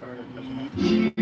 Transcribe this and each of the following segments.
started, doesn't it?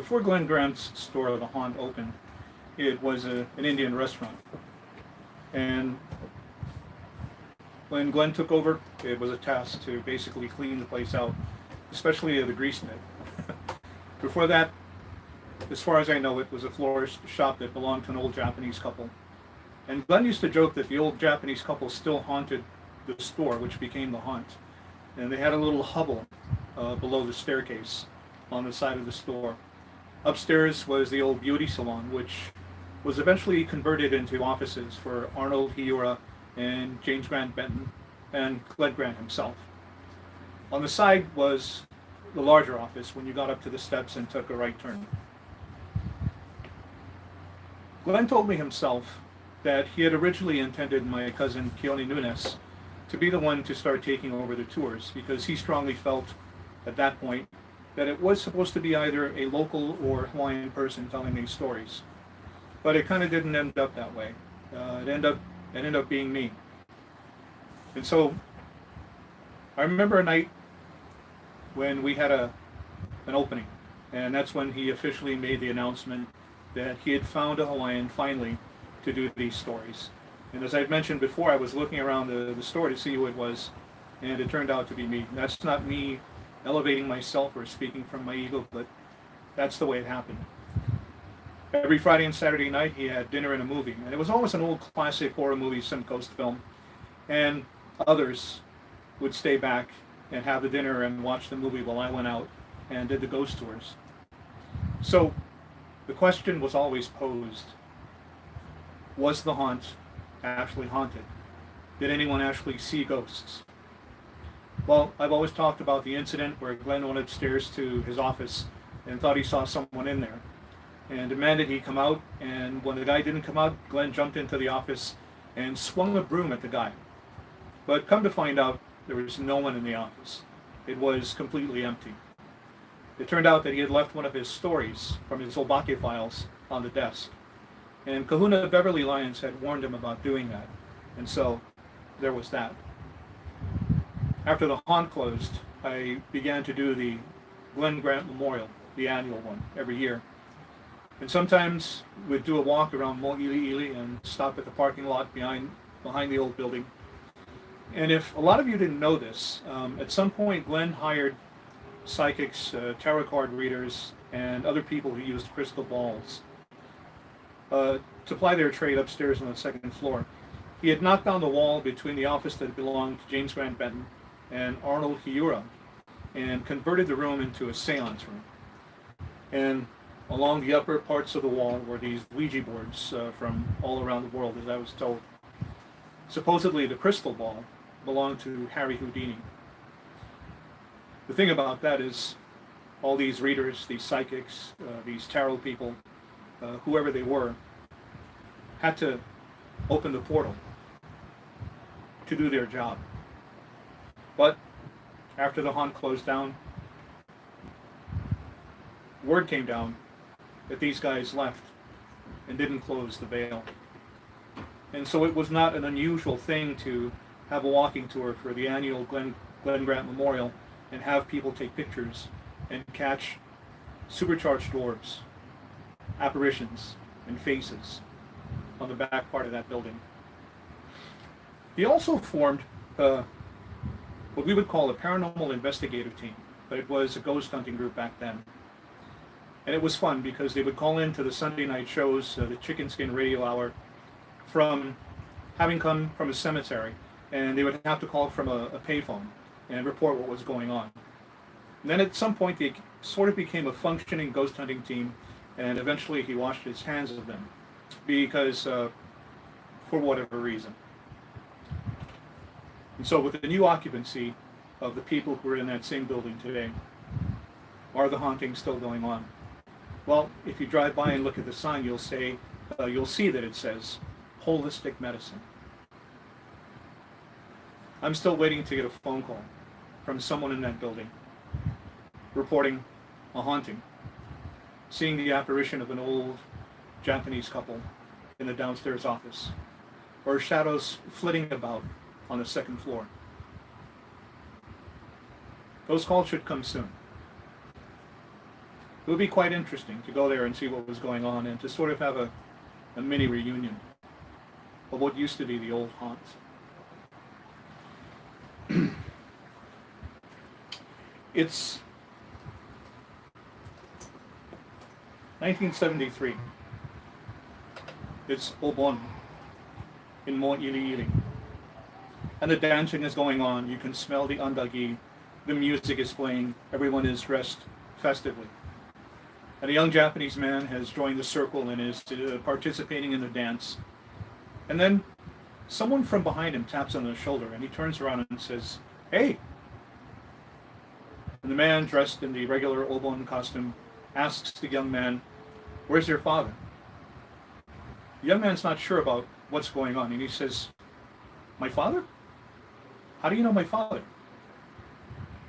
Before Glenn Grant's store, the Haunt, opened, it was an Indian restaurant. And when Glenn took over, it was a task to basically clean the place out especially the grease pit. Before that, as far as I know, it was a florist shop that belonged to an old Japanese couple. And Glenn used to joke that the old Japanese couple still haunted the store, which became the haunt. And they had a little hovel below the staircase on the side of the store. Upstairs was the old beauty salon, which was eventually converted into offices for Arnold Hiura and James Grant Benton and Glenn Grant himself. On the side was the larger office when you got up to the steps and took a right turn. Glenn told me himself that he had originally intended my cousin Keone Nunes to be the one to start taking over the tours because he strongly felt at that point that it was supposed to be either a local or Hawaiian person telling these stories. But it kind of didn't end up that way. It ended up being me. And so I remember a night when we had an opening, and that's when he officially made the announcement that he had found a Hawaiian finally to do these stories. And as I've mentioned before, I was looking around the store to see who it was, and it turned out to be me. That's not me elevating myself or speaking from my ego, but that's the way it happened. Every Friday and Saturday night, he had dinner and a movie, and it was always an old classic horror movie, some ghost film, and others would stay back and have the dinner and watch the movie while I went out and did the ghost tours. So the question was always posed, was the haunt actually haunted? Did anyone actually see ghosts? Well, I've always talked about the incident where Glenn went upstairs to his office and thought he saw someone in there and demanded he come out, and when the guy didn't come out, Glenn jumped into the office and swung a broom at the guy. But come to find out, there was no one in the office. It was completely empty. It turned out that he had left one of his stories from his Obake files on the desk. And Kahuna Beverly Lyons had warned him about doing that. And so there was that. After the haunt closed, I began to do the Glenn Grant Memorial, the annual one, every year. And sometimes we'd do a walk around Mo'ili'ili and stop at the parking lot behind the old building. And if a lot of you didn't know this, at some point Glenn hired psychics, tarot card readers, and other people who used crystal balls to ply their trade upstairs on the second floor. He had knocked down the wall between the office that belonged to James Grant Benton and Arnold Hiura and converted the room into a seance room. And along the upper parts of the wall were these Ouija boards from all around the world, as I was told. Supposedly the crystal ball belonged to Harry Houdini. The thing about that is all these readers, these psychics, these tarot people, whoever they were, had to open the portal to do their job. But after the haunt closed down, word came down that these guys left and didn't close the veil. And so it was not an unusual thing to have a walking tour for the annual Glenn Grant Memorial and have people take pictures and catch supercharged orbs, apparitions, and faces on the back part of that building. He also formed what we would call a paranormal investigative team, but it was a ghost hunting group back then. And it was fun because they would call in to the Sunday night shows, the Chicken Skin Radio Hour, from having come from a cemetery, and they would have to call from a payphone and report what was going on. And then at some point they sort of became a functioning ghost hunting team, and eventually he washed his hands of them because for whatever reason. And so with the new occupancy of the people who are in that same building today, are the hauntings still going on? Well, if you drive by and look at the sign, you'll see that it says holistic medicine. I'm still waiting to get a phone call from someone in that building reporting a haunting, seeing the apparition of an old Japanese couple in the downstairs office, or shadows flitting about on the second floor. Those calls should come soon. It would be quite interesting to go there and see what was going on and to sort of have a mini reunion of what used to be the old haunts. It's 1973. It's Obon in Mo Ili Ili. And the dancing is going on. You can smell the andagi. The music is playing. Everyone is dressed festively. And a young Japanese man has joined the circle and is participating in the dance. And then someone from behind him taps on the shoulder and he turns around and says, "Hey!" And the man, dressed in the regular Obon costume, asks the young man, "Where's your father?" The young man's not sure about what's going on, and he says, "My father? How do you know my father?"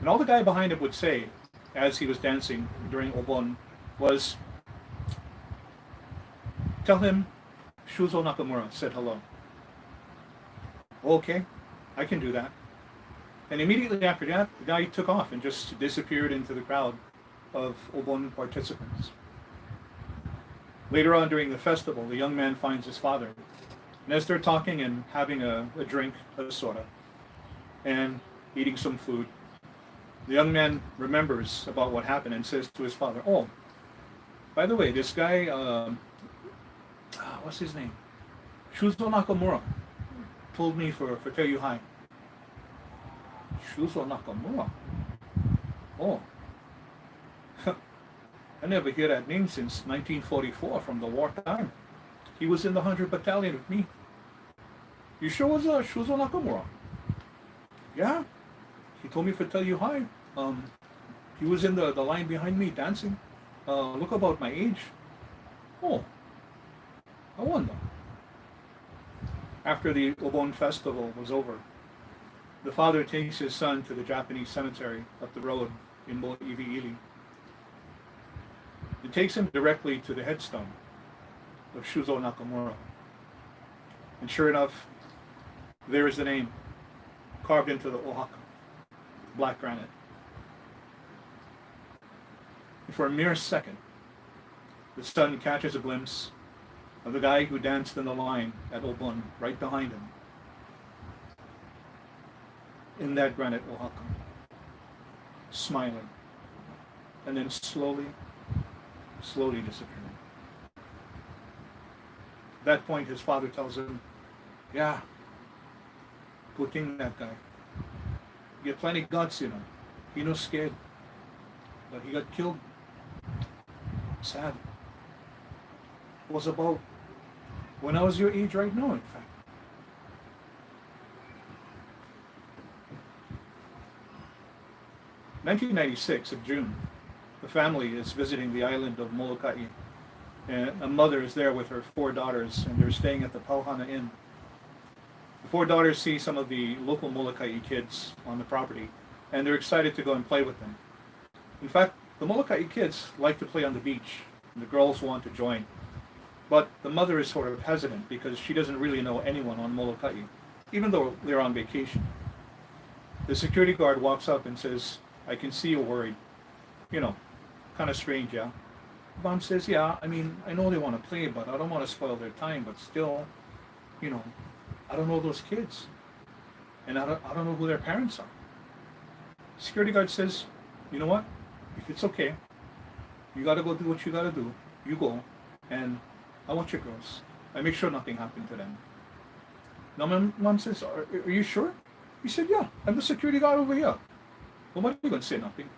And all the guy behind him would say, as he was dancing during Obon, was, "Tell him Shuzo Nakamura said hello." "Okay, I can do that." And immediately after that, the guy took off and just disappeared into the crowd of Obon participants. Later on during the festival, the young man finds his father. And as they're talking and having a drink, a soda, and eating some food, the young man remembers about what happened and says to his father, "Oh, by the way, this guy, what's his name? Shuzo Nakamura told me for tell you hi." Shuzo Nakamura? Oh. I never hear that name since 1944 from the wartime. He was in the 100th Battalion with me. You sure was Shuzo Nakamura? Yeah. He told me to tell you hi. He was in the line behind me dancing. Look about my age. Oh. I wonder. After the Obon festival was over, the father takes his son to the Japanese cemetery up the road in Mo Ili Ili. It takes him directly to the headstone of Shuzo Nakamura. And sure enough, there is the name carved into the ohaka, black granite. And for a mere second, the son catches a glimpse of the guy who danced in the line at Obon right behind him, in that granite ohaka, smiling, and then slowly disappearing. At that point, his father tells him, "Yeah, good thing that guy. He had plenty guts, you know. He no scared, but he got killed. Sad. It was about when I was your age right now, in fact." 1996 of June, the family is visiting the island of Molokai, and a mother is there with her 4 daughters, and they're staying at the Pauhana Inn. The 4 daughters see some of the local Molokai kids on the property, and they're excited to go and play with them. In fact, the Molokai kids like to play on the beach, and the girls want to join. But the mother is sort of hesitant because she doesn't really know anyone on Molokai, even though they're on vacation. The security guard walks up and says, "I can see you're worried. You know, kind of strange, yeah?" Mom says, "Yeah, I mean, I know they want to play, but I don't want to spoil their time, but still, you know, I don't know those kids. And I don't know who their parents are." Security guard says, "You know what? If it's okay, you got to go do what you got to do. You go, and I watch your girls. I make sure nothing happened to them." Now my mom says, are you sure?" He said, "Yeah, I'm the security guard over here. Nobody going to say nothing.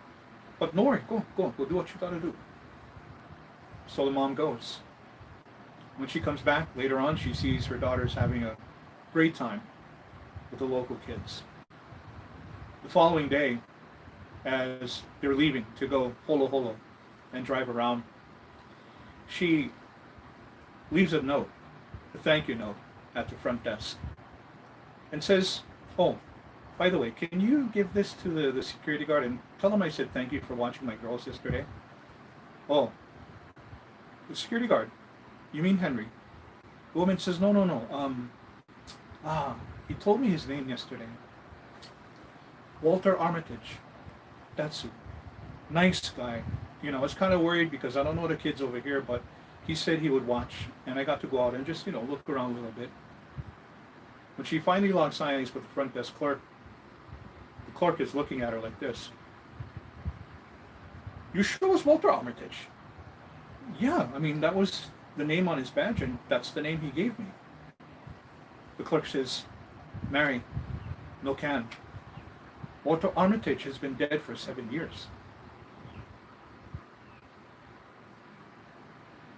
But no worry, go do what you got to do." So the mom goes. When she comes back later on, she sees her daughters having a great time with the local kids. The following day, as they're leaving to go holo holo and drive around, she leaves a note, a thank you note, at the front desk, and says, "Oh, by the way, can you give this to the security guard and tell him I said thank you for watching my girls yesterday?" "Oh, the security guard, you mean Henry?" The woman says, No. He told me his name yesterday. Walter Armitage. That's it. Nice guy. You know, I was kind of worried because I don't know the kids over here, but he said he would watch, and I got to go out and just, look around a little bit. When she finally logs eyes with the front desk clerk, the clerk is looking at her like this. You sure it was Walter Armitage? Yeah, I mean, that was the name on his badge, and that's the name he gave me. The clerk says, Mary, no can. Walter Armitage has been dead for 7 years.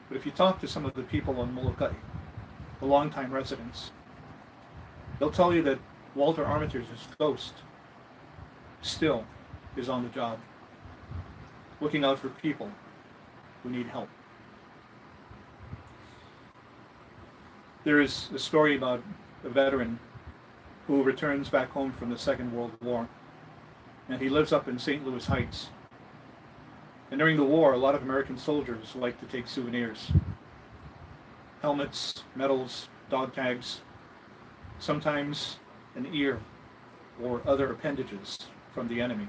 But if you talk to some of the people on Molokai, the longtime residents, they'll tell you that Walter Armitage's ghost still is on the job, looking out for people who need help. There is a story about a veteran who returns back home from the Second World War, and he lives up in St. Louis Heights. And during the war, a lot of American soldiers liked to take souvenirs. Helmets, medals, dog tags, sometimes an ear or other appendages from the enemy.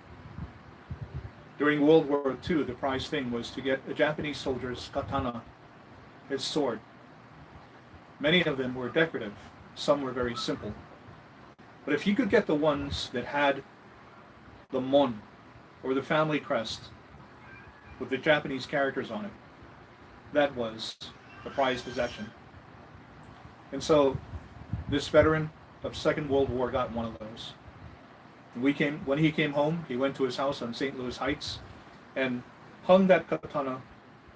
During World War II, the prized thing was to get a Japanese soldier's katana, his sword. Many of them were decorative, some were very simple. But if you could get the ones that had the mon, or the family crest, with the Japanese characters on it, that was a prized possession. And so this veteran of Second World War got one of those. When he came home, he went to his house on St. Louis Heights and hung that katana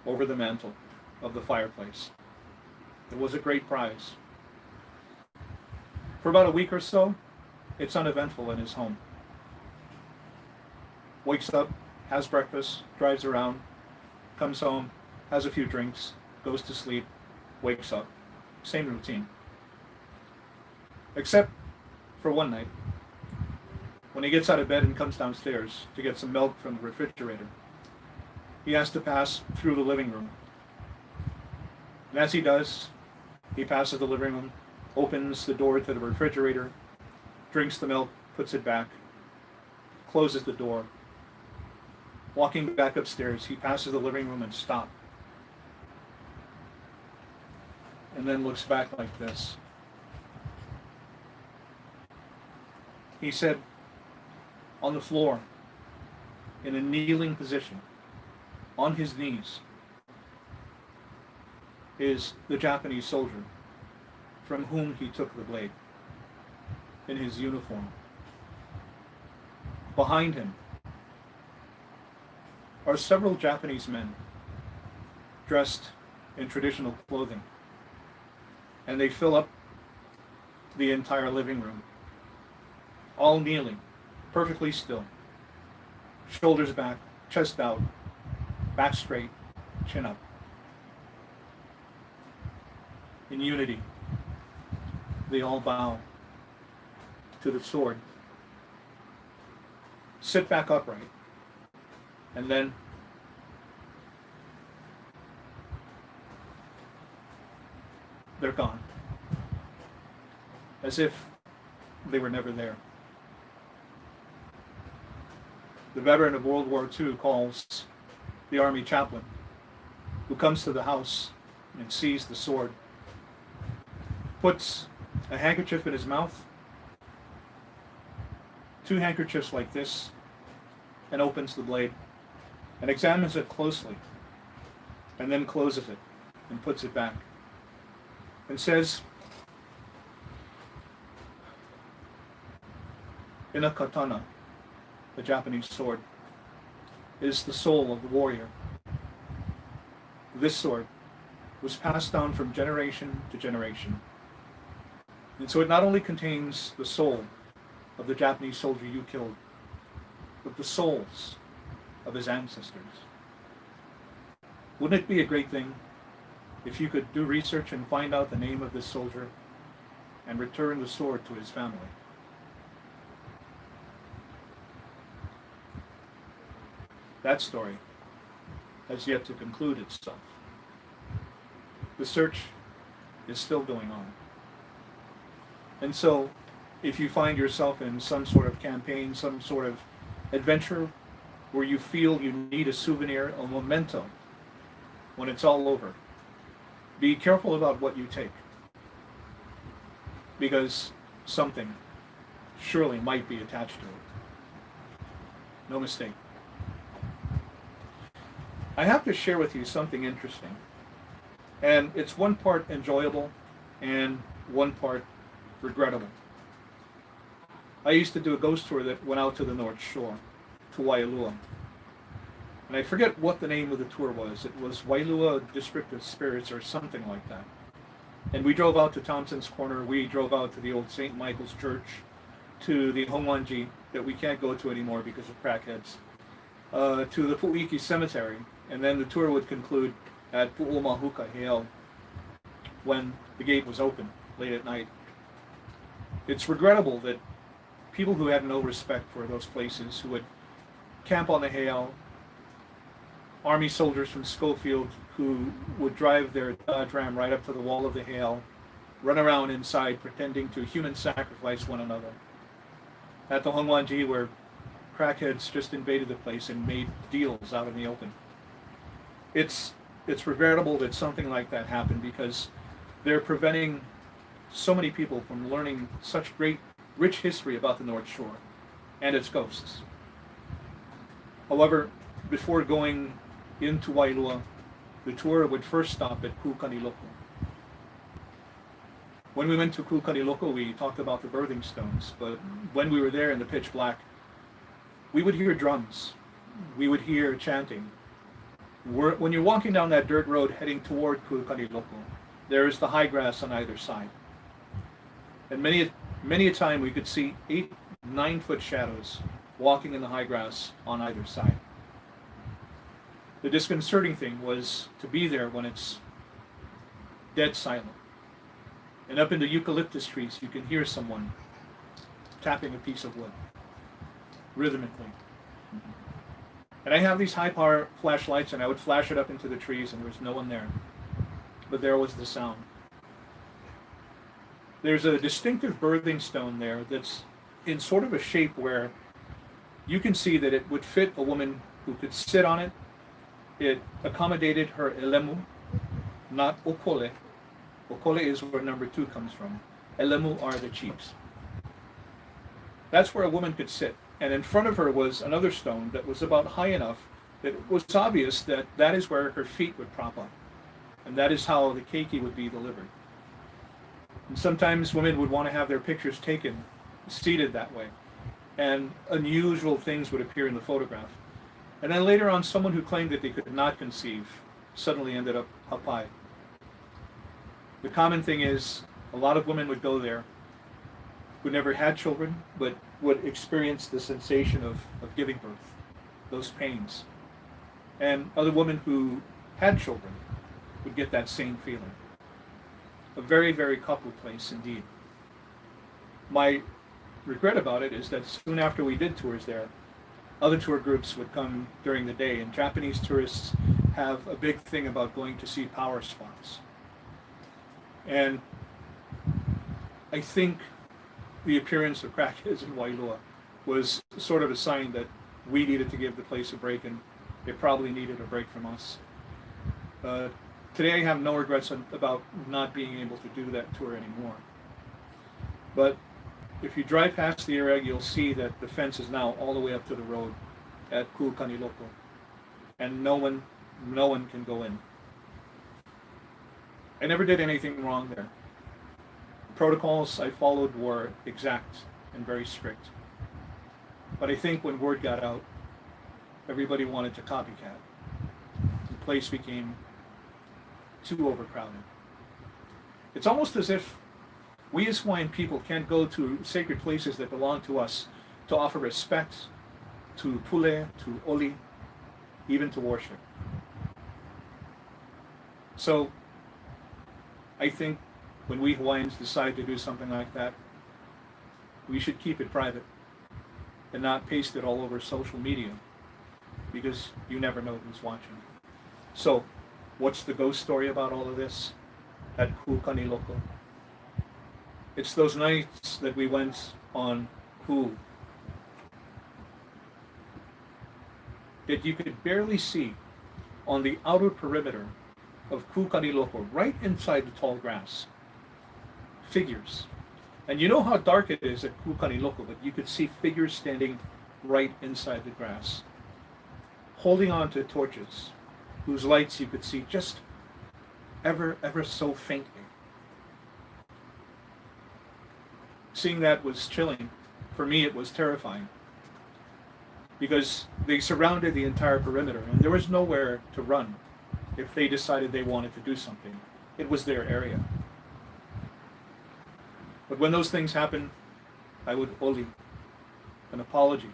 over the mantle of the fireplace. It was a great prize. For about a week or so, it's uneventful in his home. Wakes up, has breakfast, drives around, comes home, has a few drinks, goes to sleep, wakes up. Same routine. Except for one night, when he gets out of bed and comes downstairs to get some milk from the refrigerator, he has to pass through the living room. And as he does, he passes the living room, opens the door to the refrigerator, drinks the milk, puts it back, closes the door. Walking back upstairs, he passes the living room and stops. And then looks back like this. He said, on the floor, in a kneeling position, on his knees, is the Japanese soldier from whom he took the blade, in his uniform. Behind him are several Japanese men dressed in traditional clothing, and they fill up the entire living room, all kneeling, perfectly still, shoulders back, chest out, back straight, chin up. In unity, they all bow to the sword, sit back upright, and then they're gone, as if they were never there. The veteran of World War II calls the army chaplain, who comes to the house and sees the sword, puts a handkerchief in his mouth, two handkerchiefs like this, and opens the blade and examines it closely, and then closes it and puts it back and says, in a katana, the Japanese sword, is the soul of the warrior. This sword was passed down from generation to generation. And so it not only contains the soul of the Japanese soldier you killed, but the souls of his ancestors. Wouldn't it be a great thing if you could do research and find out the name of this soldier and return the sword to his family? That story has yet to conclude itself. The search is still going on. And so, if you find yourself in some sort of campaign, some sort of adventure where you feel you need a souvenir, a memento, when it's all over, be careful about what you take, because something surely might be attached to it. No mistake. I have to share with you something interesting. And it's one part enjoyable and one part regrettable. I used to do a ghost tour that went out to the North Shore, to Wailua. And I forget what the name of the tour was. It was Wailua District of Spirits or something like that. And we drove out to Thompson's Corner. We drove out to the old St. Michael's Church, to the Hongwanji that we can't go to anymore because of crackheads, to the Pu'iki Cemetery. And then the tour would conclude at Pu'umahuka Heiau when the gate was open late at night. It's regrettable that people who had no respect for those places, who would camp on the Heiau, Army soldiers from Schofield who would drive their Dodge Ram right up to the wall of the Heiau, run around inside pretending to human sacrifice one another. At the Hongwanji, where crackheads just invaded the place and made deals out in the open. It's regrettable that something like that happened because they're preventing so many people from learning such great, rich history about the North Shore and its ghosts. However, before going into Wailua, the tour would first stop at Ku'ukaniloko. When we went to Ku'ukaniloko, we talked about the birthing stones, but when we were there in the pitch black, we would hear drums, we would hear chanting. When you're walking down that dirt road heading toward Ku'ukaniloko, there is the high grass on either side. And many a time we could see 8-9 foot shadows walking in the high grass on either side. The disconcerting thing was to be there when it's dead silent. And up in the eucalyptus trees, you can hear someone tapping a piece of wood rhythmically. And I have these high power flashlights, and I would flash it up into the trees, and there was no one there. But there was the sound. There's a distinctive birthing stone there that's in sort of a shape where you can see that it would fit a woman who could sit on it. It accommodated her elemu, not okole. Okole is where number 2 comes from. Elemu are the chiefs. That's where a woman could sit. And in front of her was another stone that was about high enough that it was obvious that that is where her feet would prop up. And that is how the keiki would be delivered. And sometimes women would want to have their pictures taken seated that way. And unusual things would appear in the photograph. And then later on, someone who claimed that they could not conceive suddenly ended up hapai. The common thing is, a lot of women would go there who never had children, but would experience the sensation of giving birth, those pains. And other women who had children would get that same feeling. A very, very coupled place indeed. My regret about it is that soon after we did tours there, other tour groups would come during the day, and Japanese tourists have a big thing about going to see power spots. And I think the appearance of crackheads in Wailua was sort of a sign that we needed to give the place a break, and they probably needed a break from us. Today I have no regrets about not being able to do that tour anymore. But if you drive past the area, you'll see that the fence is now all the way up to the road at Ku'ukaniloko, and no one can go in. I never did anything wrong there. The protocols I followed were exact and very strict. But I think when word got out, everybody wanted to copycat. The place became too overcrowded. It's almost as if we as Hawaiian people can't go to sacred places that belong to us to offer respect to Pule, to Oli, even to worship. So I think when we Hawaiians decide to do something like that, we should keep it private and not paste it all over social media, because you never know who's watching. So what's the ghost story about all of this at Ku'ukaniloko? It's those nights that we went on Ku that you could barely see on the outer perimeter of Ku'ukaniloko, right inside the tall grass. Figures. And you know how dark it is at Ku'ukaniloko, but you could see figures standing right inside the grass, holding on to torches, whose lights you could see just ever so faintly. Seeing that was chilling. For me, it was terrifying because they surrounded the entire perimeter and there was nowhere to run if they decided they wanted to do something. It was their area. But when those things happen, I would oli, an apology,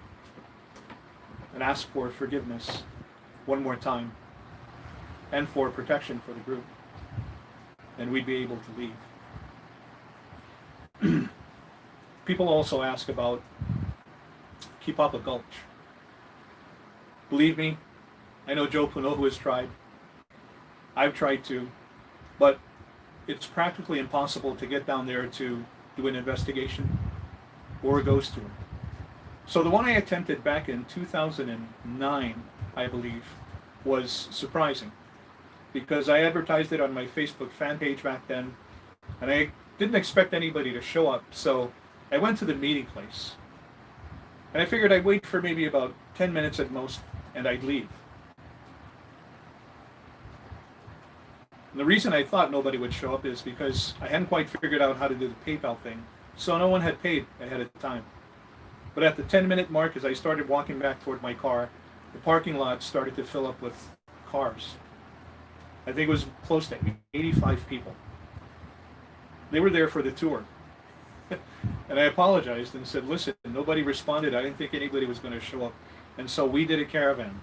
and ask for forgiveness one more time and for protection for the group. And we'd be able to leave. People also ask about Kipapa Gulch. Believe me, I know Joe Punohu has tried. I've tried to, but it's practically impossible to get down there to do an investigation or a ghost tour. So the one I attempted back in 2009, I believe, was surprising because I advertised it on my Facebook fan page back then, and I didn't expect anybody to show up, so I went to the meeting place. And I figured I'd wait for maybe about 10 minutes at most, and I'd leave. And the reason I thought nobody would show up is because I hadn't quite figured out how to do the PayPal thing, so no one had paid ahead of time. But at the 10-minute mark, as I started walking back toward my car, the parking lot started to fill up with cars. I think it was close to 85 people. They were there for the tour. And I apologized and said, listen, nobody responded. I didn't think anybody was going to show up. And so we did a caravan.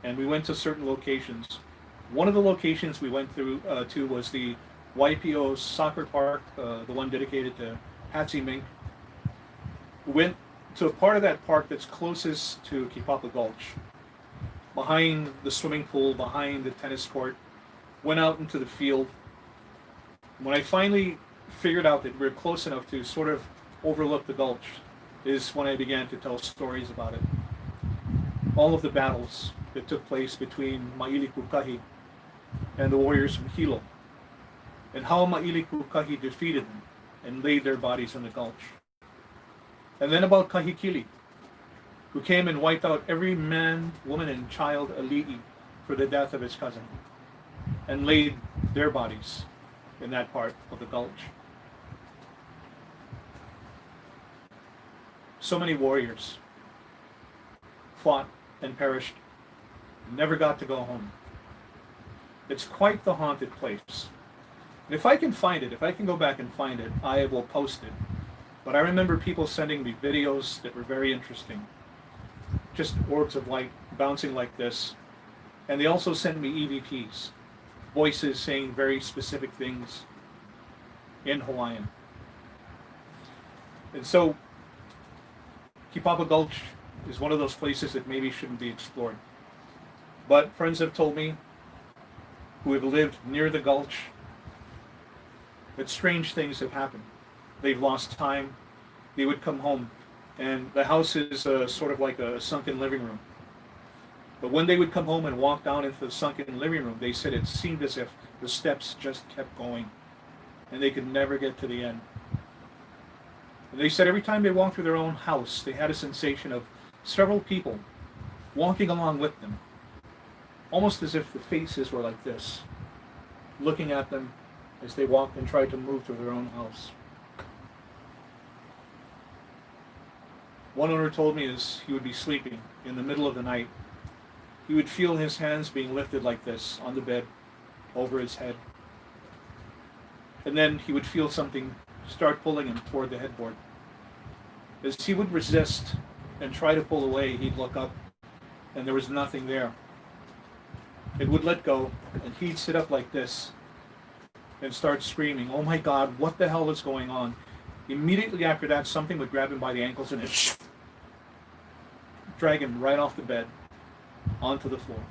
And we went to certain locations. One of the locations we went to was the YPO soccer park, the one dedicated to Hatsi Mink. We went to a part of that park that's closest to Kipapa Gulch, behind the swimming pool, behind the tennis court, went out into the field. When I finally figured out that we were close enough to sort of overlook the gulch is when I began to tell stories about it. All of the battles that took place between Maili Kukahi and the warriors from Hilo, and how Maili Kukahi defeated them and laid their bodies in the gulch. And then about Kahikili, who came and wiped out every man, woman, and child ali'i for the death of his cousin, and laid their bodies in that part of the gulch. So many warriors fought and perished, and never got to go home. It's quite the haunted place. And if I can find it, if I can go back and find it, I will post it. But I remember people sending me videos that were very interesting. Just orbs of light bouncing like this. And they also sent me EVPs, voices saying very specific things in Hawaiian. And so, Kipapa Gulch is one of those places that maybe shouldn't be explored. But friends have told me, who have lived near the gulch, that strange things have happened. They've lost time. They would come home, and the house is sort of like a sunken living room. But when they would come home and walk down into the sunken living room, they said it seemed as if the steps just kept going, and they could never get to the end. And they said every time they walked through their own house, they had a sensation of several people walking along with them, almost as if the faces were like this, looking at them as they walked and tried to move through their own house. One owner told me as he would be sleeping in the middle of the night, he would feel his hands being lifted like this on the bed over his head. And then he would feel something start pulling him toward the headboard. As he would resist and try to pull away, he'd look up and there was nothing there. It would let go and he'd sit up like this and start screaming, "Oh my God, what the hell is going on?" Immediately after that, something would grab him by the ankles and drag him right off the bed onto the floor.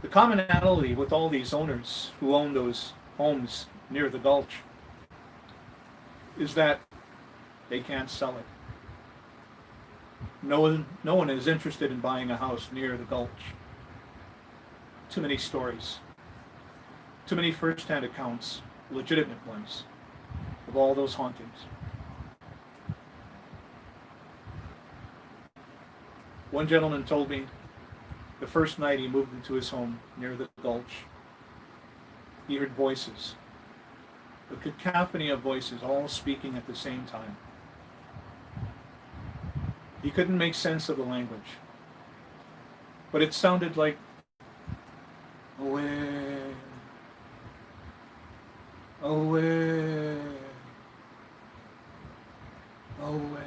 The commonality with all these owners who own those homes near the gulch is that they can't sell it. No one is interested in buying a house near the gulch. Too many stories. Too many first-hand accounts, legitimate ones, of all those hauntings. One gentleman told me The first night he moved into his home near the gulch, he heard voices, a cacophony of voices all speaking at the same time. He couldn't make sense of the language, but it sounded like away, away, away.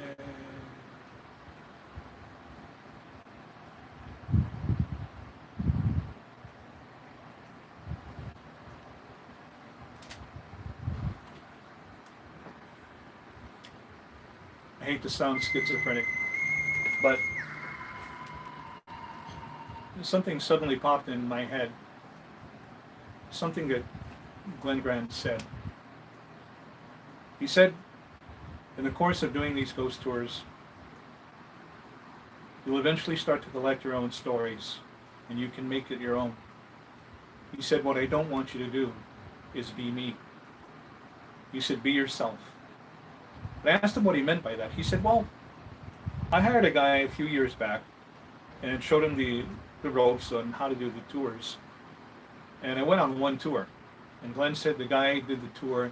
I hate to sound schizophrenic, but something suddenly popped in my head. Something that Glenn Grant said. He said, in the course of doing these ghost tours, you'll eventually start to collect your own stories, and you can make it your own. He said, what I don't want you to do is be me. He said, be yourself. I asked him what he meant by that. He said, well, I hired a guy a few years back and showed him the ropes on how to do the tours. And I went on one tour. And Glenn said the guy did the tour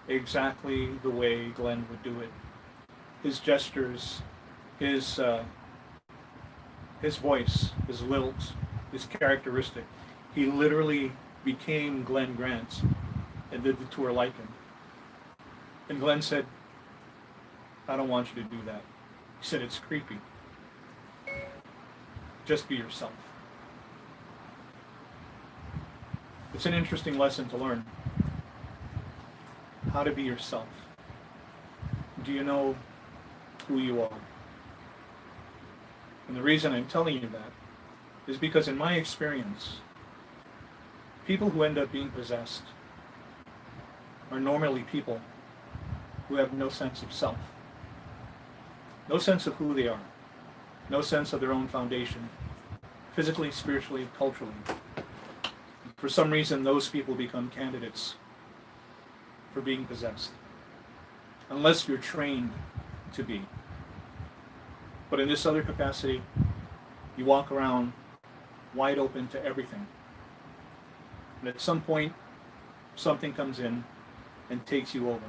exactly the way Glenn would do it. His gestures, his voice, his lilt, his characteristic. He literally became Glenn Grant and did the tour like him. And Glenn said, I don't want you to do that. He said, it's creepy. Just be yourself. It's an interesting lesson to learn. How to be yourself. Do you know who you are? And the reason I'm telling you that is because in my experience, people who end up being possessed are normally people who have no sense of self. No sense of who they are. No sense of their own foundation, physically, spiritually, culturally. For some reason, those people become candidates for being possessed, unless you're trained to be. But in this other capacity, you walk around wide open to everything. And at some point, something comes in and takes you over.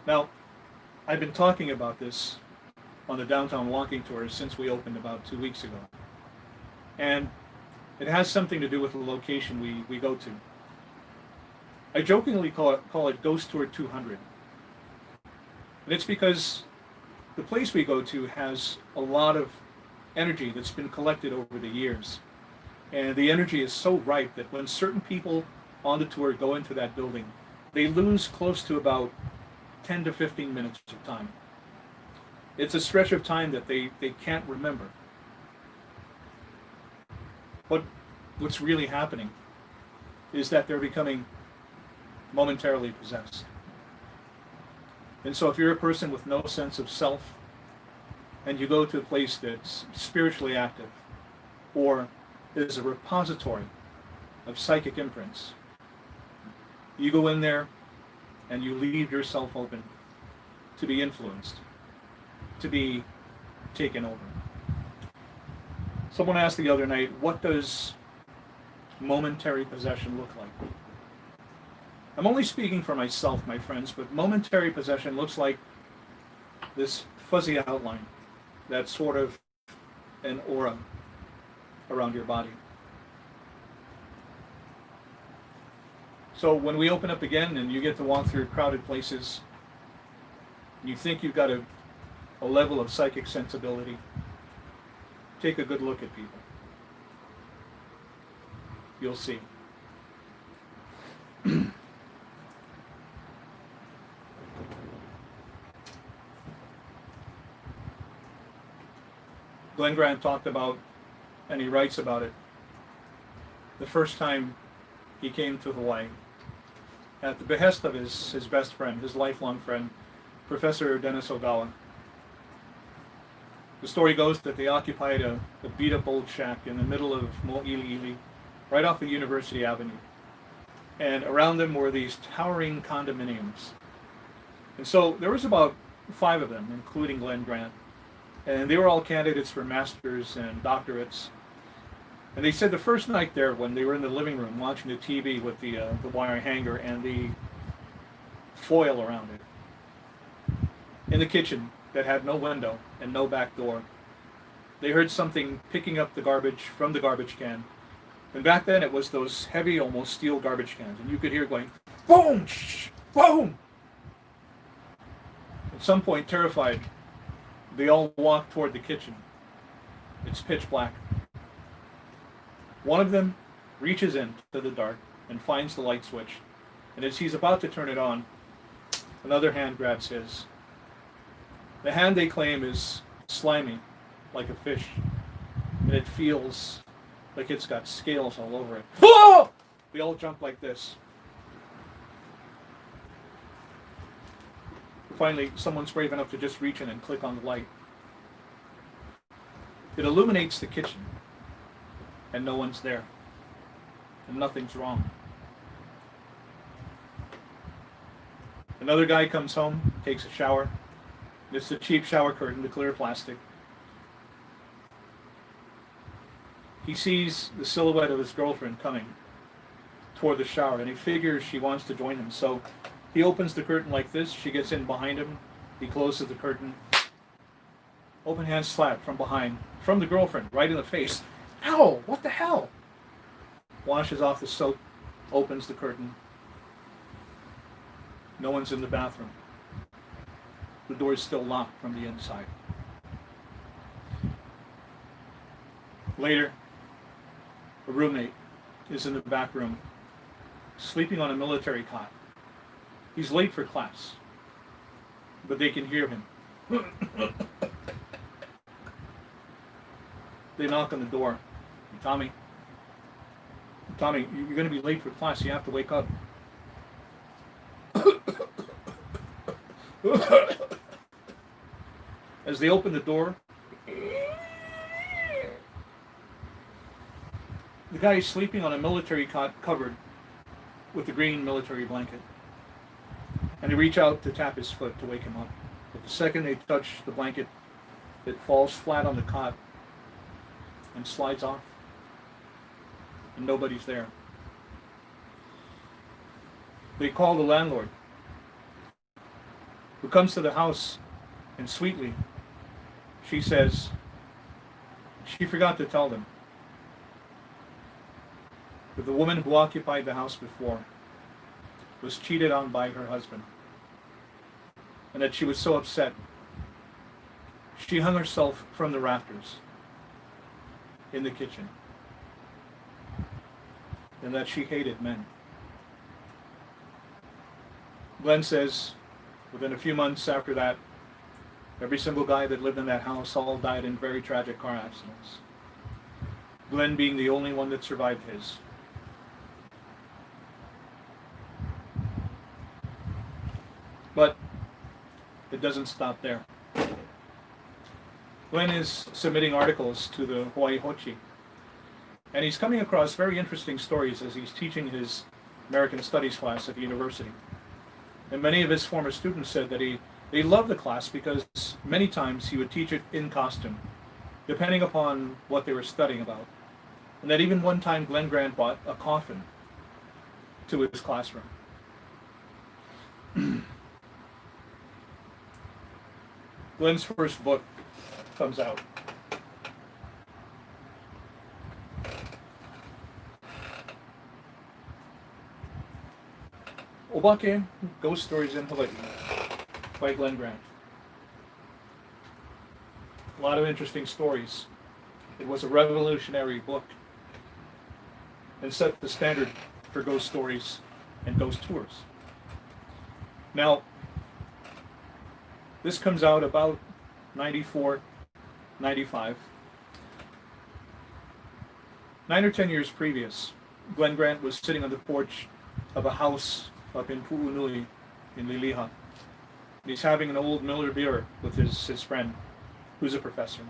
Now, I've been talking about this on the downtown walking tours since we opened about 2 weeks ago. And it has something to do with the location we go to. I jokingly call it Ghost Tour 200. And it's because the place we go to has a lot of energy that's been collected over the years. And the energy is so ripe that when certain people on the tour go into that building, they lose close to about 10 to 15 minutes of time. It's a stretch of time that they can't remember. What's really happening is that they're becoming momentarily possessed. And so if you're a person with no sense of self, and you go to a place that's spiritually active, or is a repository of psychic imprints, you go in there and you leave yourself open to be influenced, to be taken over. Someone asked the other night, what does momentary possession look like? I'm only speaking for myself, my friends, but momentary possession looks like this fuzzy outline, that's sort of an aura around your body. So when we open up again and you get to walk through crowded places, and you think you've got a level of psychic sensibility, take a good look at people. You'll see. Glenn Grant talked about, and he writes about it, the first time he came to Hawaii, at the behest of his best friend, his lifelong friend, Professor Dennis Ogawa. The story goes that they occupied a beat-up old shack in the middle of Mo'iliili, right off of University Avenue. And around them were these towering condominiums. And so there was about 5 of them, including Glenn Grant. And they were all candidates for masters and doctorates. And they said the first night there, when they were in the living room watching the TV with the wire hanger and the foil around it, in the kitchen that had no window and no back door, they heard something picking up the garbage from the garbage can. And back then it was those heavy, almost steel garbage cans, and you could hear it going, boom, shh, boom. At some point, terrified, they all walked toward the kitchen. It's pitch black. One of them reaches into the dark and finds the light switch, and as he's about to turn it on, another hand grabs his. The hand, they claim, is slimy, like a fish, and it feels like it's got scales all over it. Oh! They all jump like this. Finally, someone's brave enough to just reach in and click on the light. It illuminates the kitchen, and no one's there, and nothing's wrong. Another guy comes home, takes a shower. It's a cheap shower curtain, the clear plastic. He sees the silhouette of his girlfriend coming toward the shower, and he figures she wants to join him. So he opens the curtain like this. She gets in behind him. He closes the curtain. Open hand slap from behind, from the girlfriend, right in the face. Ow, what the hell? Washes off the soap, opens the curtain. No one's in the bathroom. The door is still locked from the inside. Later, a roommate is in the back room, sleeping on a military cot. He's late for class, but they can hear him. They knock on the door. Tommy, you're going to be late for class. You have to wake up. As they open the door, the guy is sleeping on a military cot covered with a green military blanket. And they reach out to tap his foot to wake him up. But the second they touch the blanket, it falls flat on the cot and slides off. And nobody's there. They call the landlord, who comes to the house, and sweetly, she says she forgot to tell them that the woman who occupied the house before was cheated on by her husband, and that she was so upset she hung herself from the rafters in the kitchen, and that she hated men. Glenn says within a few months after that, every single guy that lived in that house all died in very tragic car accidents. Glenn being the only one that survived his. But it doesn't stop there. Glenn is submitting articles to the Hawaii Hochi, and he's coming across very interesting stories as he's teaching his American Studies class at the university. And many of his former students said that they loved the class because many times he would teach it in costume, depending upon what they were studying about. And that even one time Glenn Grant brought a coffin to his classroom. Glenn's first book comes out. Obake, Ghost Stories in Hawaii, by Glenn Grant. A lot of interesting stories. It was a revolutionary book and set the standard for ghost stories and ghost tours. Now, this comes out about 94, 95. 9 or 10 years previous, Glenn Grant was sitting on the porch of a house up in Pu'unui in Liliha. He's having an old Miller beer with his friend, who's a professor.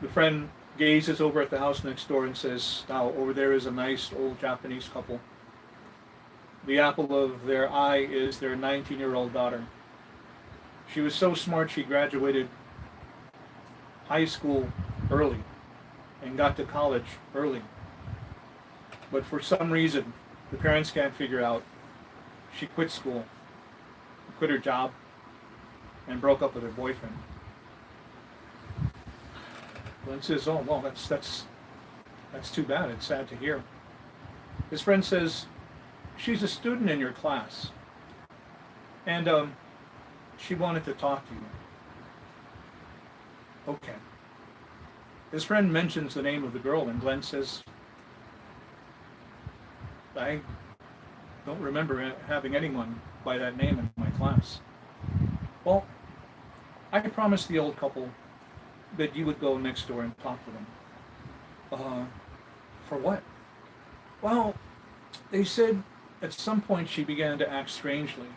The friend gazes over at the house next door and says, "Now, over there is a nice old Japanese couple. The apple of their eye is their 19-year-old daughter. She was so smart she graduated high school early and got to college early. But for some reason, the parents can't figure out, she quit school, quit her job, and broke up with her boyfriend. Glenn says, "Oh, well, that's too bad. It's sad to hear." His friend says, "She's a student in your class, and she wanted to talk to you." Okay. His friend mentions the name of the girl, and Glenn says, "I don't remember having anyone by that name in my class." "Well, I promised the old couple that you would go next door and talk to them." For what?" "Well, they said at some point she began to act strangely.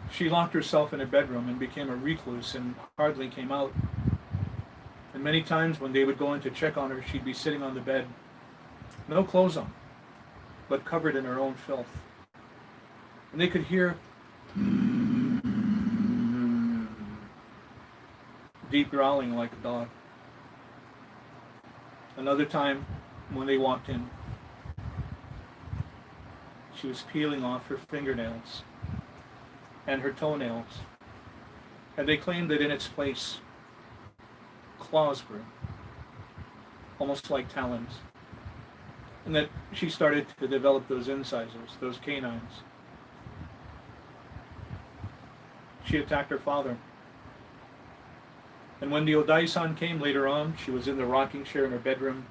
She locked herself in a bedroom and became a recluse and hardly came out. And many times when they would go in to check on her, she'd be sitting on the bed, no clothes on, but covered in her own filth. And they could hear deep growling like a dog. Another time, when they walked in, she was peeling off her fingernails and her toenails, and they claimed that in its place, claws grew, almost like talons, and that she started to develop those incisors, those canines. She attacked her father. And when the Odaisan came later on, she was in the rocking chair in her bedroom,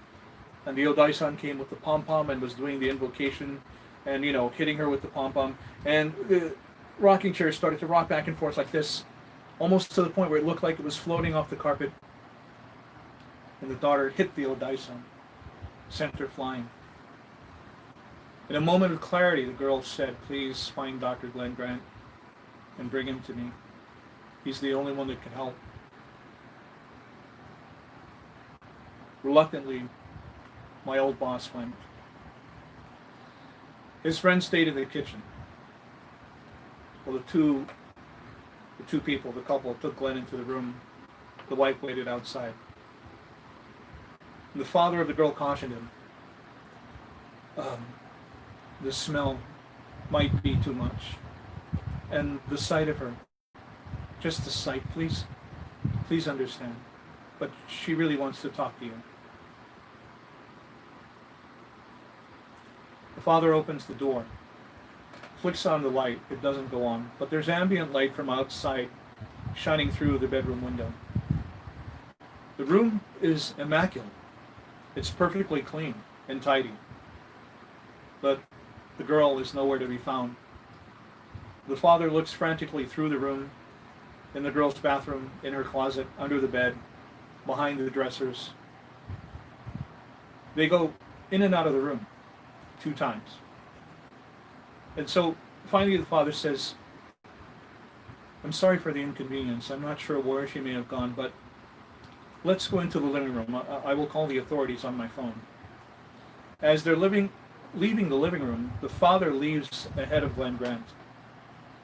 and the Odaisan came with the pom-pom and was doing the invocation and, hitting her with the pom-pom, and the rocking chair started to rock back and forth like this, almost to the point where it looked like it was floating off the carpet, and the daughter hit the Odaisan, sent her flying. In a moment of clarity, the girl said, "Please find Dr. Glenn Grant and bring him to me. He's the only one that can help." Reluctantly, my old boss went. His friend stayed in the kitchen. Well, the two people, the couple, took Glenn into the room. The wife waited outside. And the father of the girl cautioned him. The smell might be too much. And the sight of her, just the sight, please understand. But she really wants to talk to you. The father opens the door, flicks on the light. It doesn't go on, but there's ambient light from outside shining through the bedroom window. The room is immaculate. It's perfectly clean and tidy. But the girl is nowhere to be found. The father looks frantically through the room, in the girl's bathroom, in her closet, under the bed, behind the dressers. They go in and out of the room 2 times. And so finally the father says, "I'm sorry for the inconvenience. I'm not sure where she may have gone, but let's go into the living room. I will call the authorities on my phone." As they're leaving the living room, the father leaves ahead of Glenn Grant.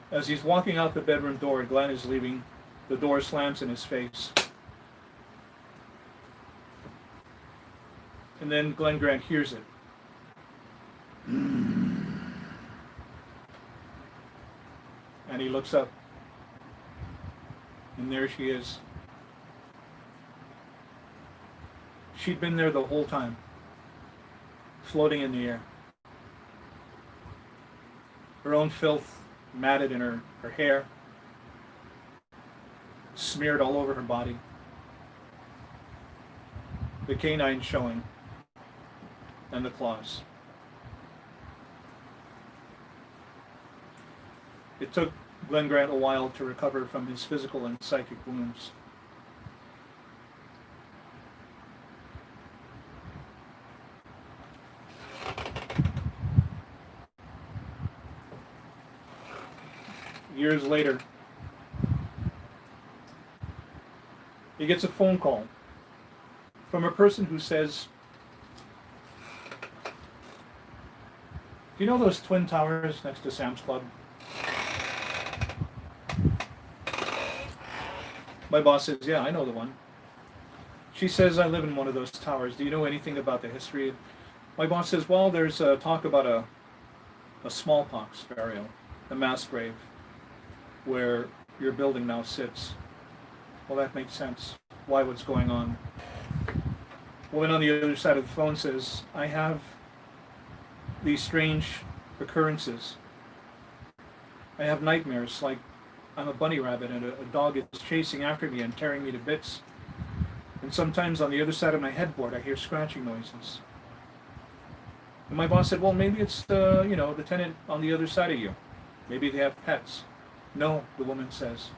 As he's walking out the bedroom door, Glenn is leaving. The door slams in his face. And then Glenn Grant hears it. And he looks up. And there she is. She'd been there the whole time, floating in the air. Her own filth matted in her hair, smeared all over her body. The canine showing, and the claws. It took Glenn Grant a while to recover from his physical and psychic wounds. Years later, he gets a phone call from a person who says, "Do you know those twin towers next to Sam's Club? My boss says, yeah, I know the one. She says, I live in one of those towers. Do you know anything about the history? My boss says, well, there's talk about a smallpox burial, a mass grave, where your building now sits. Well, that makes sense. Why, what's going on? Woman on the other side of the phone says, I have these strange occurrences. I have nightmares, like I'm a bunny rabbit and a dog is chasing after me and tearing me to bits. And sometimes on the other side of my headboard, I hear scratching noises. And my boss said, well, maybe it's the tenant on the other side of you. Maybe they have pets. No, the woman says.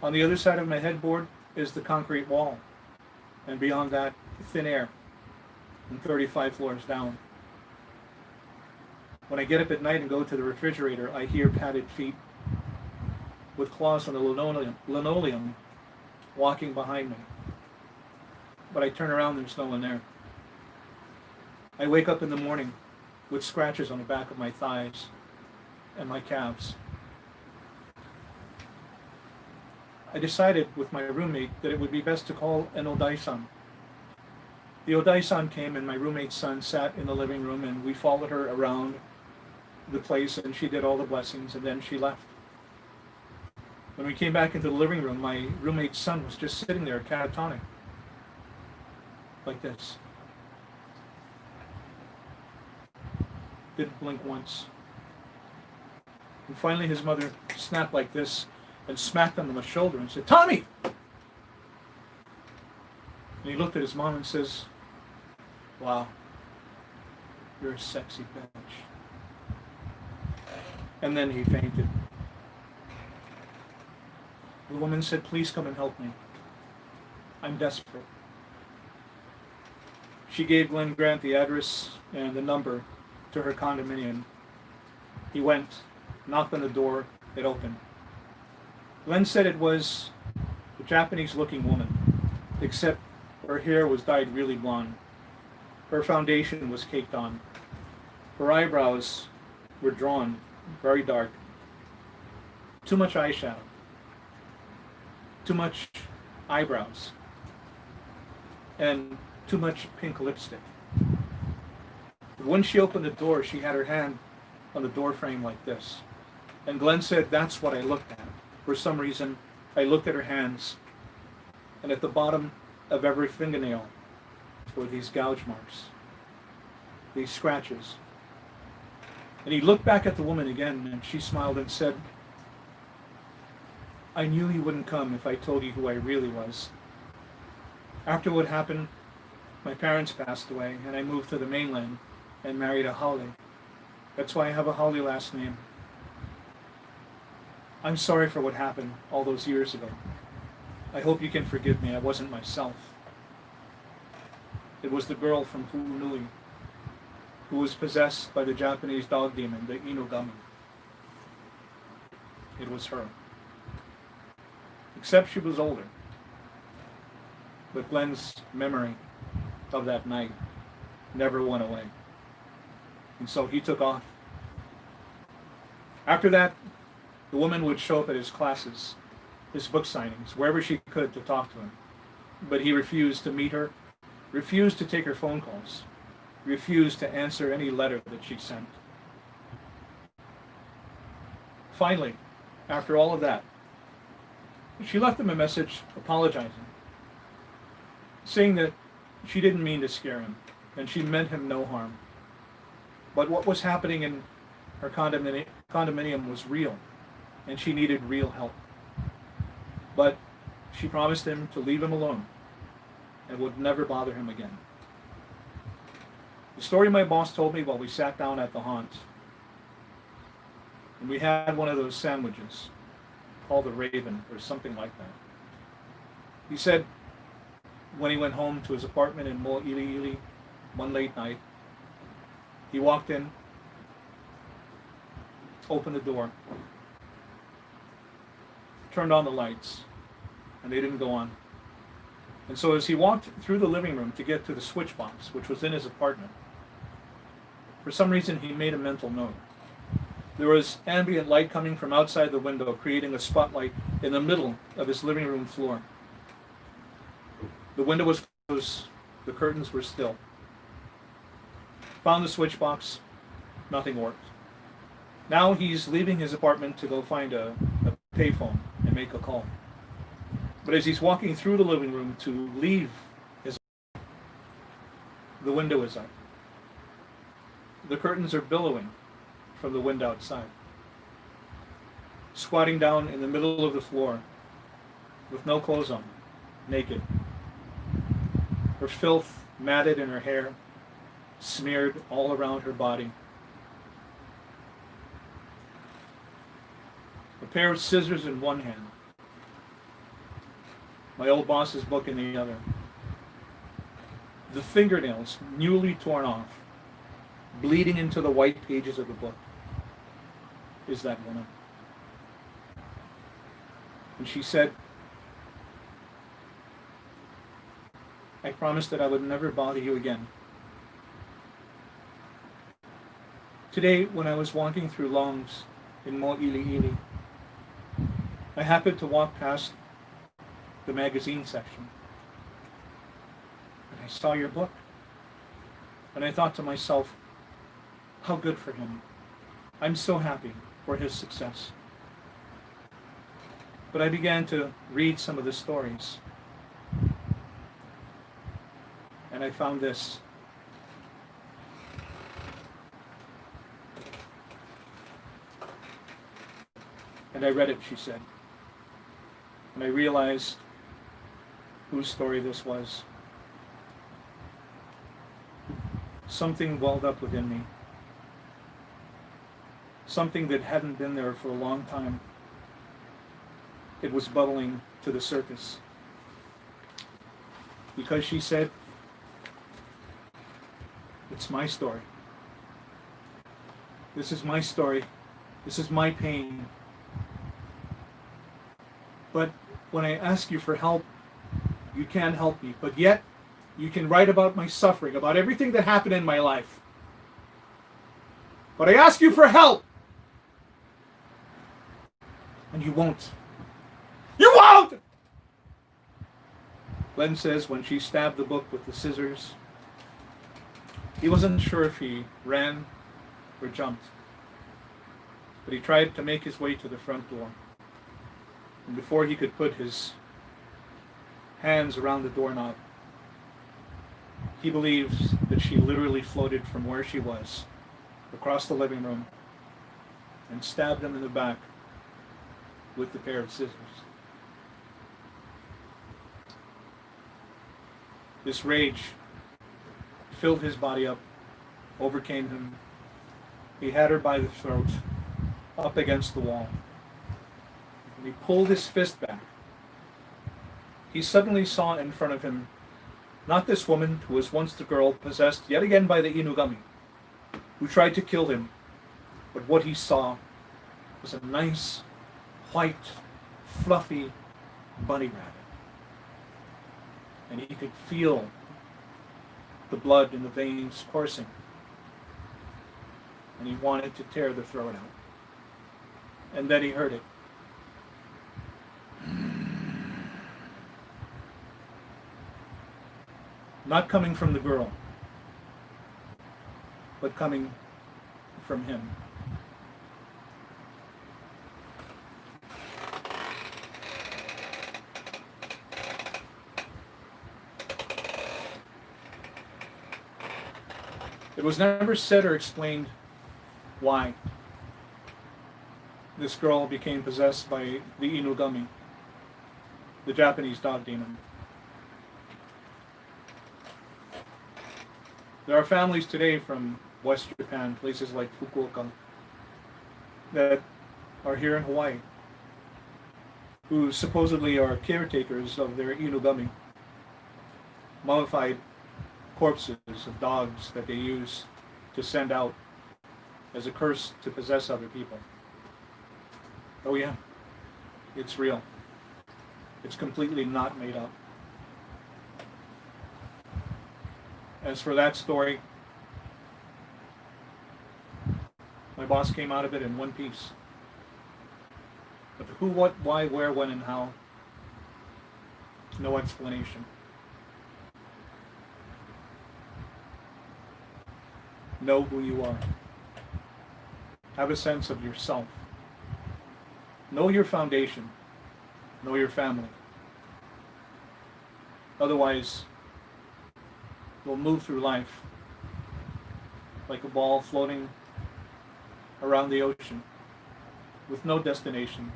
On the other side of my headboard is the concrete wall. And beyond that, thin air. And 35 floors down. When I get up at night and go to the refrigerator, I hear padded feet with claws on the linoleum walking behind me. But I turn around, there's no one there. I wake up in the morning with scratches on the back of my thighs and my calves. I decided with my roommate that it would be best to call an Odai-san. The Odai-san came and my roommate's son sat in the living room and we followed her around the place and she did all the blessings and then she left. When we came back into the living room, my roommate's son was just sitting there catatonic. Like this. Didn't blink once. And finally his mother snapped like this and smacked him on the shoulder and said, Tommy! And he looked at his mom and says, wow, you're a sexy bitch. And then he fainted. The woman said, please come and help me. I'm desperate. She gave Glenn Grant the address and the number to her condominium. He went, knocked on the door, it opened. Glenn said it was a Japanese-looking woman, except her hair was dyed really blonde. Her foundation was caked on. Her eyebrows were drawn very dark. Too much eyeshadow. Too much eyebrows. And too much pink lipstick. When she opened the door, she had her hand on the door frame like this. And Glenn said, that's what I looked at. For some reason, I looked at her hands, and at the bottom of every fingernail were these gouge marks, these scratches. And he looked back at the woman again, and she smiled and said, I knew you wouldn't come if I told you who I really was. After what happened, my parents passed away, and I moved to the mainland and married a Haole. That's why I have a Haole last name. I'm sorry for what happened all those years ago. I hope you can forgive me. I wasn't myself. It was the girl from Pu'unui who was possessed by the Japanese dog demon, the Inugami. It was her. Except she was older. But Glenn's memory of that night never went away. And so he took off. After that, the woman would show up at his classes, his book signings, wherever she could to talk to him. But he refused to meet her, refused to take her phone calls, refused to answer any letter that she sent. Finally, after all of that, she left him a message apologizing, saying that she didn't mean to scare him, and she meant him no harm. But what was happening in her condominium was real, and she needed real help. But she promised him to leave him alone and would never bother him again. The story my boss told me while we sat down at the haunt, and we had one of those sandwiches called the Raven or something like that. He said when he went home to his apartment in Mo'iliili one late night, he walked in, opened the door, turned on the lights, and they didn't go on. And so as he walked through the living room to get to the switch box, which was in his apartment, for some reason he made a mental note. There was ambient light coming from outside the window, creating a spotlight in the middle of his living room floor. The window was closed, the curtains were still. Found the switch box, nothing worked. Now he's leaving his apartment to go find a payphone and make a call. But as he's walking through the living room to leave his, the window is up. The curtains are billowing from the wind outside. Squatting down in the middle of the floor, with no clothes on, naked. Her filth matted in her hair, smeared all around her body. A pair of scissors in one hand, my old boss's book in the other. The fingernails newly torn off, bleeding into the white pages of the book, is that woman. And she said, I promised that I would never bother you again. Today, when I was walking through Longs in Mo'iliili, I happened to walk past the magazine section. And I saw your book. And I thought to myself, how good for him. I'm so happy for his success. But I began to read some of the stories. And I found this. And I read it, she said. And I realized whose story this was. Something welled up within me. Something that hadn't been there for a long time. It was bubbling to the surface. Because she said, it's my story. This is my story. This is my pain. But when I ask you for help, you can't help me. But yet, you can write about my suffering, about everything that happened in my life. But I ask you for help, and you won't. You won't! Glenn says when she stabbed the book with the scissors, he wasn't sure if he ran or jumped. But he tried to make his way to the front door. And before he could put his hands around the doorknob, he believes that she literally floated from where she was across the living room and stabbed him in the back with the pair of scissors. This rage filled his body up, overcame him. He had her by the throat, up against the wall. And he pulled his fist back. He suddenly saw in front of him not this woman who was once the girl possessed yet again by the Inugami, who tried to kill him, but what he saw was a nice, white, fluffy bunny rabbit. And he could feel the blood in the veins coursing. And he wanted to tear the throat out. And then he heard it. Not coming from the girl, but coming from him. It was never said or explained why this girl became possessed by the Inugami, the Japanese dog demon. There are families today from West Japan, places like Fukuoka, that are here in Hawaii, who supposedly are caretakers of their Inugami, mummified corpses of dogs that they use to send out as a curse to possess other people. Oh yeah, it's real. It's completely not made up. As for that story, my boss came out of it in one piece. But the who, what, why, where, when, and how, no explanation. Know who you are. Have a sense of yourself. Know your foundation. Know your family. Otherwise, we'll move through life like a ball floating around the ocean with no destination,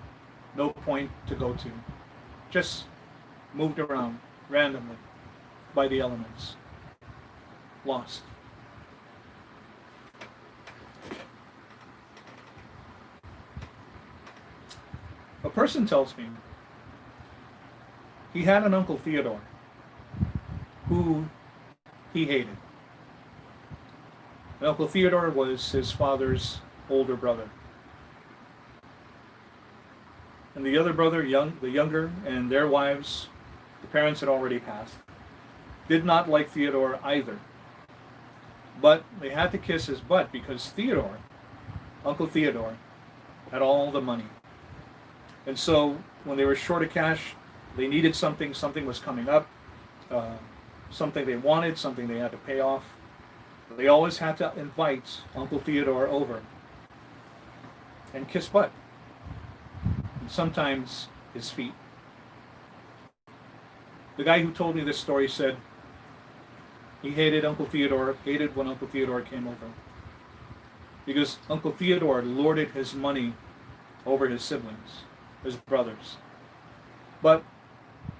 no point to go to, just moved around randomly by the elements, lost. A person tells me he had an Uncle Theodore who he hated. And Uncle Theodore was his father's older brother. And the other brother, the younger, and their wives, the parents had already passed, did not like Theodore either. But they had to kiss his butt because Theodore, Uncle Theodore, had all the money. And so when they were short of cash, they needed something was coming up, something they wanted, something they had to pay off. They always had to invite Uncle Theodore over and kiss butt, and sometimes his feet. The guy who told me this story said he hated Uncle Theodore, hated when Uncle Theodore came over, because Uncle Theodore lorded his money over his siblings, his brothers. But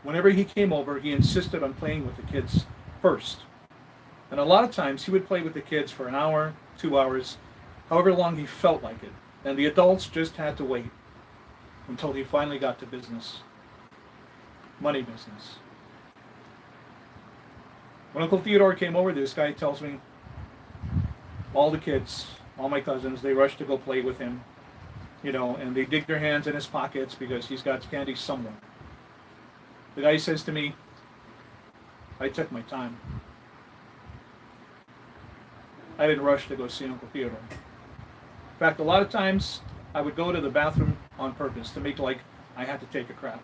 whenever he came over, he insisted on playing with the kids first. And a lot of times he would play with the kids for an hour, 2 hours, however long he felt like it. And the adults just had to wait until he finally got to business. Money business. When Uncle Theodore came over, this guy tells me, all the kids, all my cousins, they rushed to go play with him, and they dig their hands in his pockets because he's got candy somewhere. The guy says to me, I took my time. I didn't rush to go see Uncle Theodore. In fact, a lot of times I would go to the bathroom on purpose to make like I had to take a crap.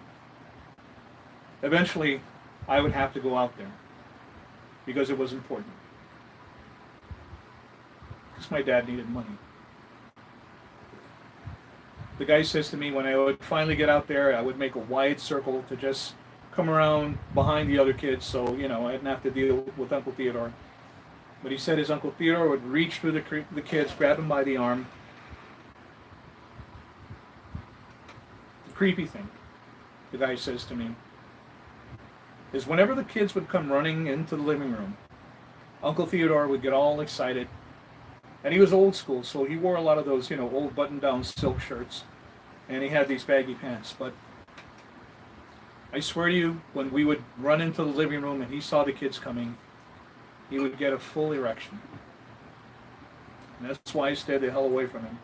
Eventually, I would have to go out there because it was important. Because my dad needed money. The guy says to me, when I would finally get out there, I would make a wide circle to just come around behind the other kids so, I didn't have to deal with Uncle Theodore. But he said his Uncle Theodore would reach through the kids, grab him by the arm. The creepy thing, the guy says to me, is whenever the kids would come running into the living room, Uncle Theodore would get all excited. And he was old school, so he wore a lot of those, old button-down silk shirts. And he had these baggy pants. But I swear to you, when we would run into the living room and he saw the kids coming, he would get a full erection. And that's why I stayed the hell away from him.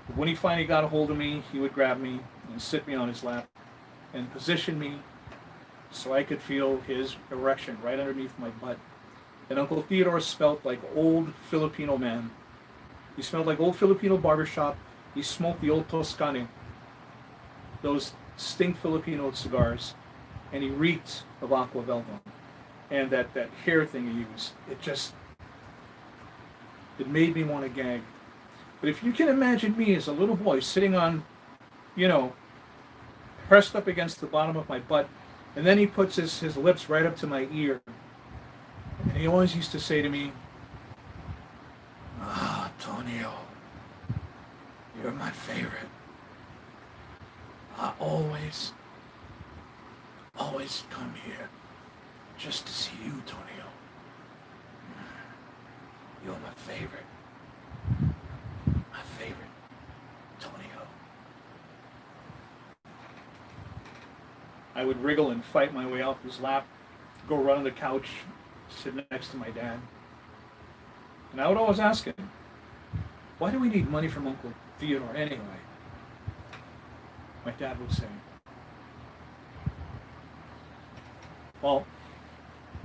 But when he finally got a hold of me, he would grab me and sit me on his lap and position me so I could feel his erection right underneath my butt. And Uncle Theodore smelled like old Filipino man. He smelled like old Filipino barbershop. He smoked the old Toscane, those stink Filipino cigars, and he reeked of Aqua Velva. And that hair thing he used, it made me want to gag. But if you can imagine me as a little boy sitting on, pressed up against the bottom of my butt, and then he puts his lips right up to my ear. And he always used to say to me, Tonio, you're my favorite. I always come here just to see you, Tonio. You're my favorite. My favorite, Tonio. I would wriggle and fight my way off his lap, go run on the couch, sit next to my dad. And I would always ask him, why do we need money from Uncle Theodore anyway? My dad would say, well,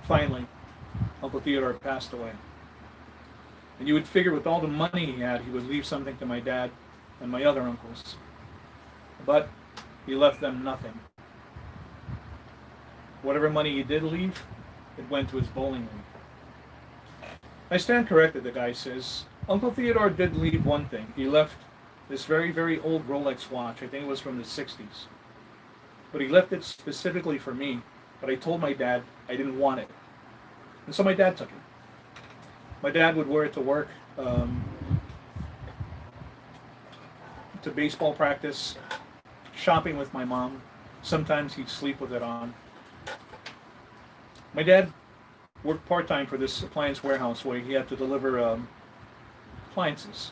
finally, Uncle Theodore passed away. And you would figure with all the money he had, he would leave something to my dad and my other uncles. But he left them nothing. Whatever money he did leave, it went to his bowling league. I stand corrected, the guy says. Uncle Theodore did leave one thing. He left this very, very old Rolex watch. I think it was from the 60s. But he left it specifically for me. But I told my dad I didn't want it. And so my dad took it. My dad would wear it to work, to baseball practice, shopping with my mom. Sometimes he'd sleep with it on. My dad worked part-time for this appliance warehouse where he had to deliver appliances,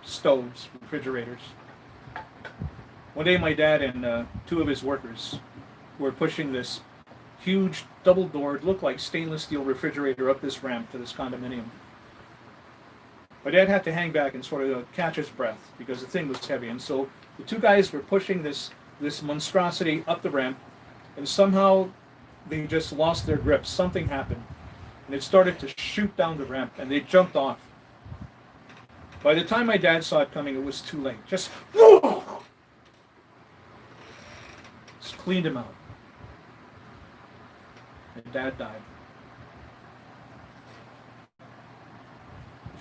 stoves, refrigerators. One day my dad and two of his workers were pushing this huge double-doored, looked like stainless steel refrigerator up this ramp to this condominium. My dad had to hang back and sort of catch his breath because the thing was heavy. And so the two guys were pushing this monstrosity up the ramp, and somehow they just lost their grip. Something happened, and it started to shoot down the ramp, and they jumped off. By the time my dad saw it coming, it was too late. Just cleaned him out. My dad died. The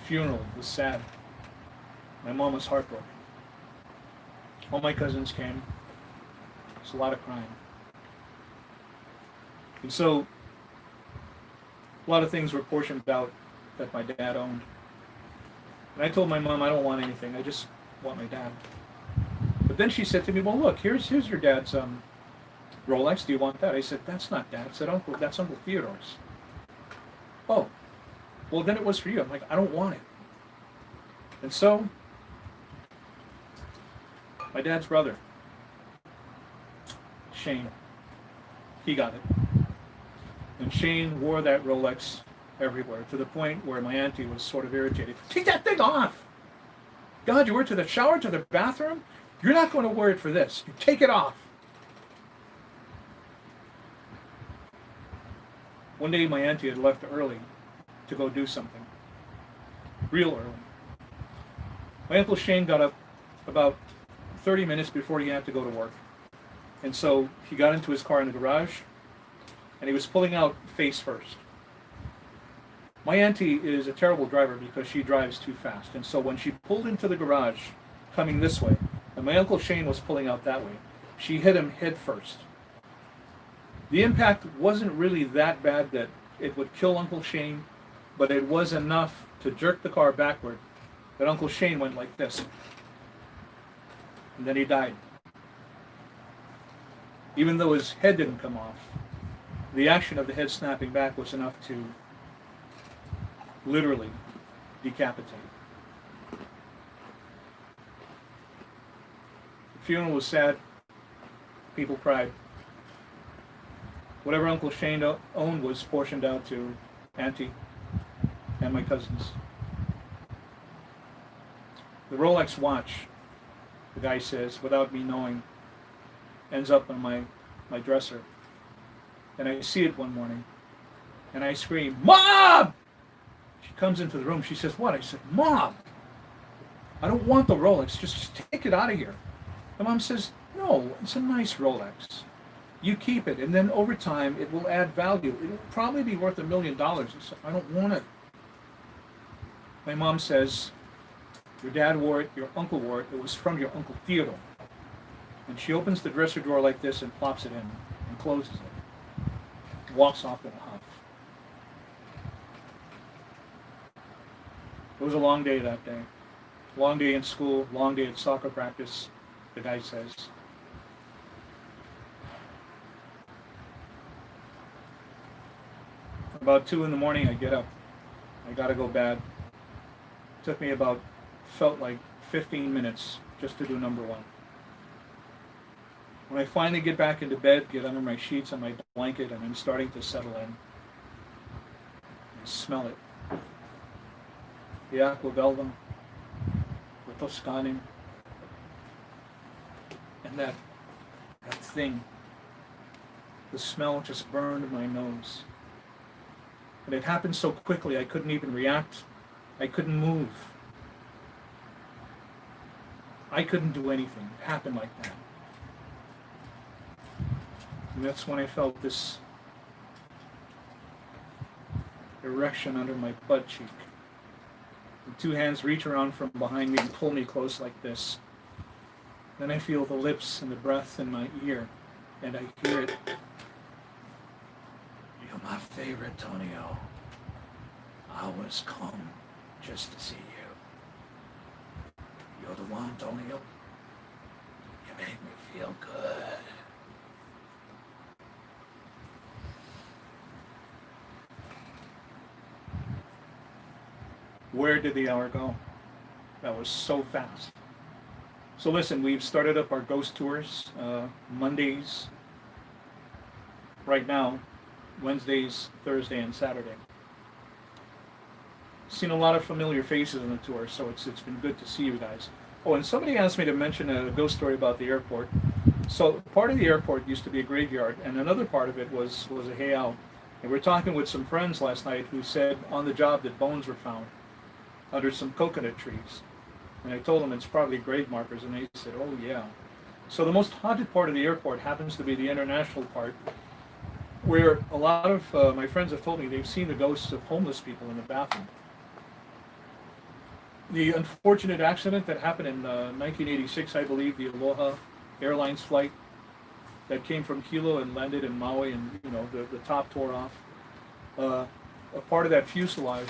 funeral was sad. My mom was heartbroken. All my cousins came. There was a lot of crying. And so, a lot of things were portioned out that my dad owned. And I told my mom, I don't want anything. I just want my dad. But then she said to me, well, look, here's your dad's Rolex. Do you want that? I said, that's not Dad. I said, that's Uncle Theodore's. Oh, well, then it was for you. I'm like, I don't want it. And so, my dad's brother, Shane, he got it. And Shane wore that Rolex everywhere, to the point where my auntie was sort of irritated. Take that thing off! God, you wear it to the shower, to the bathroom? You're not going to wear it for this. You take it off. One day my auntie had left early to go do something. Real early. My Uncle Shane got up about 30 minutes before he had to go to work. And so he got into his car in the garage, and he was pulling out face first. My auntie is a terrible driver because she drives too fast. And so when she pulled into the garage, coming this way, and my Uncle Shane was pulling out that way, she hit him head first. The impact wasn't really that bad that it would kill Uncle Shane, but it was enough to jerk the car backward that Uncle Shane went like this. And then he died. Even though his head didn't come off, the action of the head snapping back was enough to literally decapitate. The funeral was sad. People cried. Whatever Uncle Shane owned was portioned out to Auntie and my cousins. The Rolex watch, the guy says, without me knowing, ends up on my dresser. And I see it one morning, and I scream, Mom! She comes into the room. She says, what? I said, Mom, I don't want the Rolex. Just take it out of here. My mom says, no, it's a nice Rolex. You keep it, and then over time, it will add value. It will probably be worth $1 million. I said, I don't want it. My mom says, your dad wore it, your uncle wore it. It was from your Uncle Theodore. And she opens the dresser drawer like this and plops it in and closes it. Walks off in a huff. It was a long day that day. Long day in school, long day at soccer practice, the guy says. About 2 in the morning, I get up. I gotta go bad. Took me felt like 15 minutes just to do number one. When I finally get back into bed, get under my sheets and my blanket, and I'm starting to settle in, I smell it. The aquavelva, the Toscane, and that thing, the smell just burned my nose. And it happened so quickly I couldn't even react. I couldn't move. I couldn't do anything. It happened like that. And that's when I felt this erection under my butt cheek. And two hands reach around from behind me and pull me close like this. Then I feel the lips and the breath in my ear, and I hear it. You're my favorite, Tonio. I always come just to see you. You're the one, Tonio. You make me feel good. Where did the hour go? That was so fast. So listen, we've started up our ghost tours Mondays right now, Wednesdays, Thursday, and Saturday. Seen a lot of familiar faces on the tour, so it's been good to see you guys. Oh, and somebody asked me to mention a ghost story about the airport. So part of the airport used to be a graveyard, and another part of it was a heiau. And we were talking with some friends last night who said on the job that bones were found under some coconut trees. And I told them it's probably grave markers, and they said, oh yeah. So the most haunted part of the airport happens to be the international part, where a lot of my friends have told me they've seen the ghosts of homeless people in the bathroom. The unfortunate accident that happened in 1986, I believe, the Aloha Airlines flight that came from Hilo and landed in Maui, and the top tore off. A part of that fuselage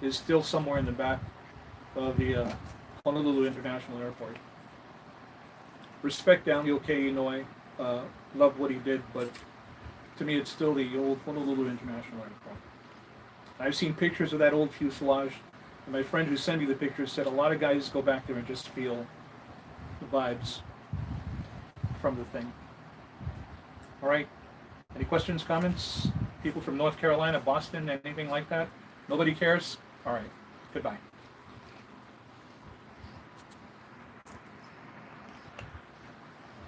is still somewhere in the back of the Honolulu International Airport. Respect Daniel K. Inouye, loved what he did, but to me it's still the old Honolulu International Airport. I've seen pictures of that old fuselage, and my friend who sent me the pictures said a lot of guys go back there and just feel the vibes from the thing. All right, any questions, comments? People from North Carolina, Boston, anything like that? Nobody cares? All right, goodbye.